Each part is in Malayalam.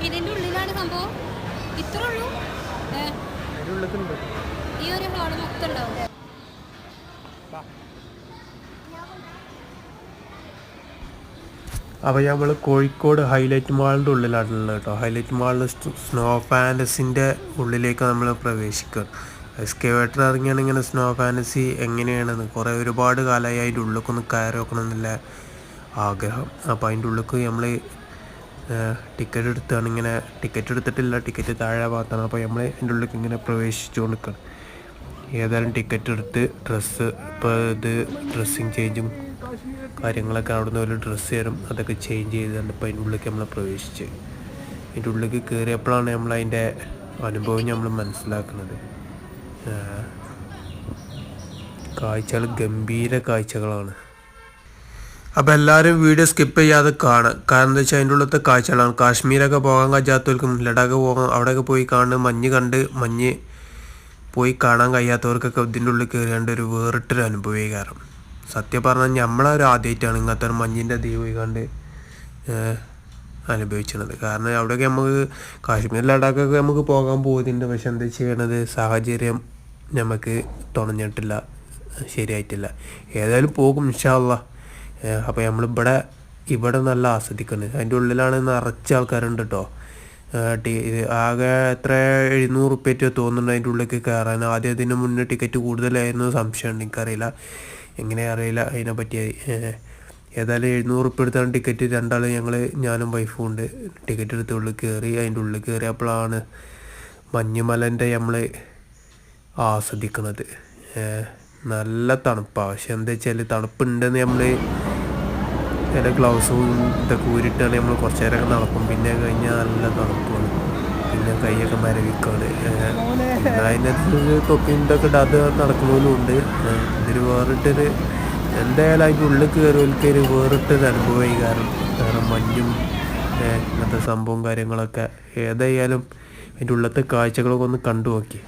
ഇതിന്റെ ഉള്ളിലാണ് സംഭവം. ഇത്ര ഉള്ളൂ. ഈ ഒരു ഹാള് മൊത്തം ഉണ്ടാവും. അപ്പോൾ നമ്മൾ കോഴിക്കോട് ഹൈലൈറ്റ് മാളിൻ്റെ ഉള്ളിലാണുള്ളത് കേട്ടോ. ഹൈലൈറ്റ് മാളിൽ സ്നോ ഫാൻറ്റസിൻ്റെ ഉള്ളിലേക്ക് നമ്മൾ പ്രവേശിക്കുക. എക്സ്കവേറ്റർ ഇറങ്ങിയാണ് ഇങ്ങനെ സ്നോ ഫാൻറ്റസി എങ്ങനെയാണെന്ന് ഒരുപാട് കാലമായി അതിൻ്റെ ഉള്ളിലേക്കൊന്ന് കയറി വെക്കണം എന്നുള്ള ആഗ്രഹം. അപ്പോൾ അതിൻ്റെ ഉള്ളിലേക്ക് നമ്മൾ ടിക്കറ്റ് എടുത്താണ്. ഇങ്ങനെ ടിക്കറ്റ് എടുത്തിട്ടില്ല, ടിക്കറ്റ് താഴെ ഭാഗത്താണ്. അപ്പോൾ നമ്മൾ അതിൻ്റെ ഉള്ളിലേക്ക് ഇങ്ങനെ പ്രവേശിച്ചു കൊടുക്കണം. ഏതായാലും ടിക്കറ്റ് എടുത്ത് ഇപ്പോൾ ഡ്രസ്സിങ് ചേഞ്ചും കാര്യങ്ങളൊക്കെ അവിടെ നിന്ന് ഒരു ഡ്രസ്സ് തരും, അതൊക്കെ ചേഞ്ച് ചെയ്തുകൊണ്ട് ഇപ്പോൾ അതിൻ്റെ ഉള്ളിലേക്ക് നമ്മൾ പ്രവേശിച്ച് അതിൻ്റെ ഉള്ളിലേക്ക് കയറിയപ്പോഴാണ് നമ്മൾ അതിൻ്റെ അനുഭവം നമ്മൾ മനസ്സിലാക്കുന്നത്. കാഴ്ചകൾ ഗംഭീര കാഴ്ചകളാണ്. അപ്പോൾ എല്ലാവരും വീഡിയോ സ്കിപ്പ് ചെയ്യാതെ കാണുക. കാരണം എന്താ വെച്ചാൽ അതിൻ്റെ ഉള്ളത്തെ കാഴ്ചകളാണ്. കാശ്മീരൊക്കെ പോകാൻ കഴിയാത്തവർക്കും ലഡാക്ക് പോകാൻ അവിടെയൊക്കെ പോയി മഞ്ഞ് പോയി കാണാൻ കഴിയാത്തവർക്കൊക്കെ ഇതിൻ്റെ ഉള്ളിൽ കയറിയാണ്ട് ഒരു വേറിട്ടൊരു അനുഭവമായി. കാരണം സത്യം പറഞ്ഞാൽ നമ്മളൊരു ആദ്യമായിട്ടാണ് ഇങ്ങനത്തെ ഒരു മഞ്ഞിൻ്റെ തീ പോയി കണ്ട് അനുഭവിച്ചത്. കാരണം അവിടെയൊക്കെ നമുക്ക് കാശ്മീർ ലഡാക്കൊക്കെ നമുക്ക് പോകാൻ പോകുന്നുണ്ട്. പക്ഷെ എന്താ ചെയ്യണത്, സാഹചര്യം നമുക്ക് തുണഞ്ഞിട്ടില്ല, ശരിയായിട്ടില്ല. ഏതായാലും പോകും ഇൻഷാ അല്ലാഹ്. അപ്പോൾ ഇവിടെ നല്ല ആസ്വദിക്കുന്നത്. അതിൻ്റെ ഉള്ളിലാണ് നിറച്ച ആൾക്കാരുണ്ട് കേട്ടോ. ആകെ എത്ര 700 റുപ്യ തോന്നുന്നുണ്ട് അതിൻ്റെ ഉള്ളിലേക്ക് കയറാൻ. ആദ്യം അതിന് മുന്നേ ടിക്കറ്റ് കൂടുതലായിരുന്നു, സംശയമുണ്ട്, എനിക്കറിയില്ല, അറിയില്ല അതിനെപ്പറ്റി. ഏതായാലും 700 റുപ്യ എടുത്താണ് ടിക്കറ്റ്. ഞാനും വൈഫും ഉണ്ട്. ടിക്കറ്റ് എടുത്ത് ഉള്ളിൽ കയറി. അതിൻ്റെ ഉള്ളിൽ കയറിയപ്പോഴാണ് മഞ്ഞുമലൻ്റെ നമ്മൾ ആസ്വദിക്കുന്നത്. നല്ല തണുപ്പാണ്. പക്ഷെ എന്താ വെച്ചാൽ തണുപ്പുണ്ടെന്ന് നമ്മൾ ചില ഗ്ലൗസും ഇതൊക്കെ ഊരിട്ടാണ് നമ്മൾ കുറച്ച് നേരമൊക്കെ നടക്കും. പിന്നെ കഴിഞ്ഞാൽ നല്ല തണുപ്പാണ്. പിന്നെ കൈയൊക്കെ മരവിക്കാണ്. അതിനകത്ത് തൊപ്പിയും ഇതൊക്കെ ഇടാതെ നടക്കുന്നതിലും ഉണ്ട്. ഇതൊരു വേറിട്ടൊരു എന്തായാലും അതിൻ്റെ ഉള്ളിൽ കയറിയൊരു വേറിട്ടൊരു അനുഭവമായി. കാരണം മഞ്ഞും ഇങ്ങനത്തെ സംഭവം കാര്യങ്ങളൊക്കെ. ഏതായാലും അതിൻ്റെ ഉള്ളിലത്തെ കാഴ്ചകളൊക്കെ ഒന്ന് കണ്ടു നോക്കി.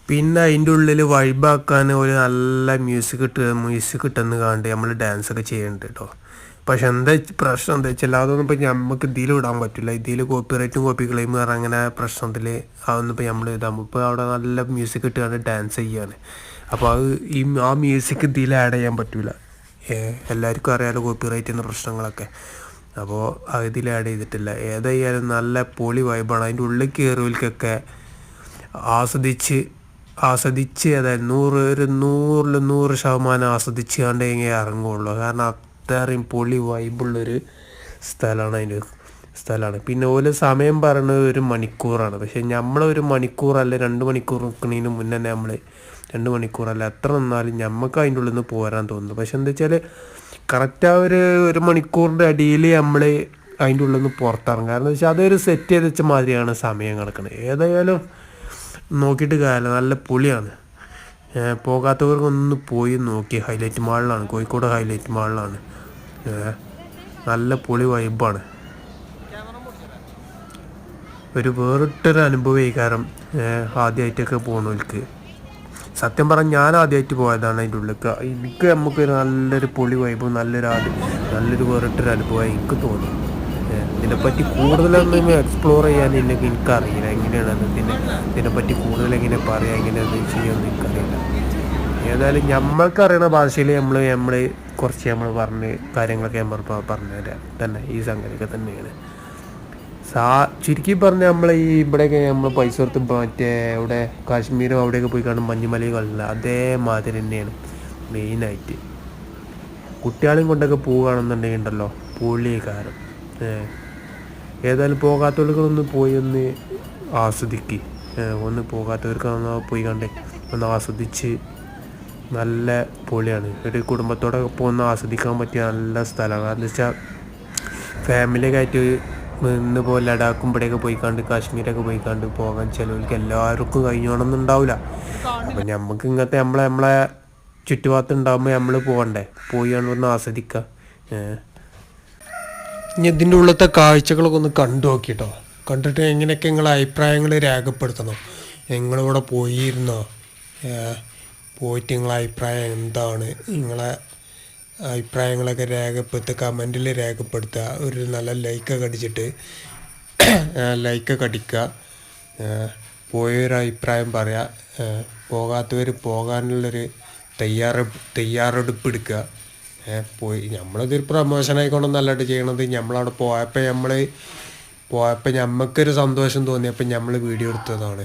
പിന്നെ അതിൻ്റെ ഉള്ളിൽ വൈബാക്കാൻ ഒരു നല്ല മ്യൂസിക് കിട്ടുന്ന കണ്ട് നമ്മൾ ഡാൻസൊക്കെ ചെയ്യുന്നുണ്ട് കേട്ടോ. പക്ഷെ എന്താ പ്രശ്നം എന്താ വെച്ചാൽ അതൊന്നും ഇപ്പോൾ നമുക്ക് ഇതിൽ ഇടാൻ പറ്റില്ല. ഇതിൽ കോപ്പിറൈറ്റും കോപ്പി ക്ലെയിം അങ്ങനെ പ്രശ്നത്തിൽ അതൊന്നും ഇപ്പോൾ നമ്മൾ ഇതാകുമ്പോൾ ഇപ്പോൾ അവിടെ നല്ല മ്യൂസിക് ഇട്ടുകൊണ്ട് ഡാൻസ് ചെയ്യാണ്. അപ്പോൾ ആ മ്യൂസിക് ഇതിൽ ആഡ് ചെയ്യാൻ പറ്റില്ല. എല്ലാവർക്കും അറിയാമല്ലോ കോപ്പിറൈറ്റിൻ്റെ പ്രശ്നങ്ങളൊക്കെ. അപ്പോൾ ഇതിൽ ആഡ് ചെയ്തിട്ടില്ല. ഏതായാലും നല്ല പൊളി വൈബാണ്. അതിൻ്റെ ഉള്ളിൽ കയറിയവർക്കൊക്കെ ആസ്വദിച്ച് അതായത് 100% ആസ്വദിച്ച് കണ്ട് ഇങ്ങനെ ഇറങ്ങുള്ളൂ. കാരണം അത്രയും പൊളി വൈബുള്ളൊരു സ്ഥലമാണ്. പിന്നെ ഓരോ സമയം പറയുന്നത് 1 മണിക്കൂറാണ്. പക്ഷേ നമ്മളൊരു മണിക്കൂറല്ല 2 മണിക്കൂർ നിൽക്കുന്നതിന് മുന്നേ തന്നെ നമ്മൾ 2 മണിക്കൂറല്ല എത്ര നിന്നാലും നമുക്ക് അതിൻ്റെ ഉള്ളിൽ നിന്ന് പോരാൻ തോന്നുന്നു. പക്ഷെ എന്താ വെച്ചാൽ കറക്റ്റ് ആ 1 മണിക്കൂറിൻ്റെ അടിയിൽ നമ്മൾ അതിൻ്റെ ഉള്ളിൽ നിന്ന് പുറത്തിറങ്ങും. കാരണം എന്താ വെച്ചാൽ അതൊരു സെറ്റ് ചെയ്ത് വെച്ച മാതിരിയാണ് സമയം കിടക്കുന്നത്. ഏതായാലും നോക്കിയിട്ട് കാര്യമില്ല, നല്ല പൊളിയാണ്. പോകാത്തവർക്കൊന്ന് പോയി നോക്കി. ഹൈലൈറ്റ് മാളിലാണ്, കോഴിക്കോട് ഹൈലൈറ്റ് മാളിലാണ്. നല്ല പൊളി വൈബാണ്. ഒരു വേറിട്ടൊരു അനുഭവമായി. കാരണം ആദ്യമായിട്ടൊക്കെ പോകുന്നവർക്ക് സത്യം പറഞ്ഞാൽ ഞാൻ ആദ്യമായിട്ട് പോയതാണ് അതിൻ്റെ ഉള്ളിലേക്ക്. നമുക്കൊരു നല്ലൊരു പൊളി വൈബും നല്ലൊരു വേറിട്ടൊരു അനുഭവമായി എനിക്ക് തോന്നി. ഇതിനെപ്പറ്റി കൂടുതലൊന്നും എക്സ്പ്ലോർ ചെയ്യാൻ എനിക്കറിയില്ല. എങ്ങനെയാണ് ഇതിനെപ്പറ്റി കൂടുതൽ എങ്ങനെ പറയാം, എങ്ങനെ അത് ചെയ്യുമെന്ന് എനിക്കറിയില്ല. ഏതായാലും നമ്മൾക്കറിയുന്ന ഭാഷയിൽ നമ്മൾ കുറച്ച് പറഞ്ഞ് കാര്യങ്ങളൊക്കെ നമ്മൾ പറഞ്ഞുതരാം തന്നെ. ഈ സംഗതിയൊക്കെ തന്നെയാണ് ചുരുക്കി പറഞ്ഞാൽ ഇവിടെയൊക്കെ നമ്മൾ പൈസ കൊടുത്ത് മറ്റേ ഇവിടെ കാശ്മീരും അവിടെയൊക്കെ പോയി കാണും മഞ്ഞുമലയിൽ കളില്ല. അതേമാതിരി തന്നെയാണ് മെയിനായിട്ട്. കുട്ടികളെയും കൊണ്ടൊക്കെ പോവുകയാണെന്നുണ്ടെങ്കിൽ ഉണ്ടല്ലോ പൊളിക്കാരം. ഏതായാലും പോകാത്തവർക്കൊന്ന് പോയി ഒന്ന് ആസ്വദിക്കുക. പോകാത്തവർക്ക് പോയി കണ്ടേ ഒന്ന് ആസ്വദിച്ച് നല്ല പൊളിയാണ്. ഒരു കുടുംബത്തോടൊക്കെ പോകുന്ന ആസ്വദിക്കാൻ പറ്റിയ നല്ല സ്ഥലമാണ്. എന്ന് വെച്ചാൽ ഫാമിലിയൊക്കെ ആയിട്ട് പോലെ ലഡാക്കും ഇവിടെയൊക്കെ പോയി കണ്ട് കാശ്മീരൊക്കെ പോയി കണ്ട് പോകാൻ ചിലവർക്ക് എല്ലാവർക്കും കഴിഞ്ഞോണമെന്നുണ്ടാവില്ല. അപ്പം നമുക്ക് ഇങ്ങനത്തെ നമ്മളെ ചുറ്റുഭാഗത്ത് ഉണ്ടാകുമ്പോൾ നമ്മൾ പോകണ്ടേ, പോയി ഒന്ന് ആസ്വദിക്കുക. ഇനി ഇതിൻ്റെ ഉള്ളത്തെ കാഴ്ചകളൊക്കെ ഒന്ന് കണ്ടു നോക്കിട്ടോ. കണ്ടിട്ട് എങ്ങനെയൊക്കെ നിങ്ങളെ അഭിപ്രായങ്ങൾ രേഖപ്പെടുത്തണം. നിങ്ങളിവിടെ പോയിരുന്നോ, പോയിട്ട് നിങ്ങളെ അഭിപ്രായം എന്താണ്, നിങ്ങളെ അഭിപ്രായങ്ങളൊക്കെ കമൻറ്റിൽ രേഖപ്പെടുത്തുക. ഒരു നല്ല ലൈക്കൊക്കെ അടിച്ചിട്ട് ലൈക്കൊക്കെ അടിക്കുക. പോയൊരു അഭിപ്രായം പറയാം. പോകാത്തവർ പോകാനുള്ളൊരു തയ്യാറെടുപ്പ് എടുക്കുക. പോയി നമ്മളിതൊരു പ്രമോഷൻ ആയിക്കോണം നല്ലതായിട്ട് ചെയ്യണത്. നമ്മളവിടെ പോയപ്പോൾ ഞമ്മക്കൊരു സന്തോഷം തോന്നിയപ്പോൾ നമ്മൾ വീഡിയോ എടുത്തതാണ്.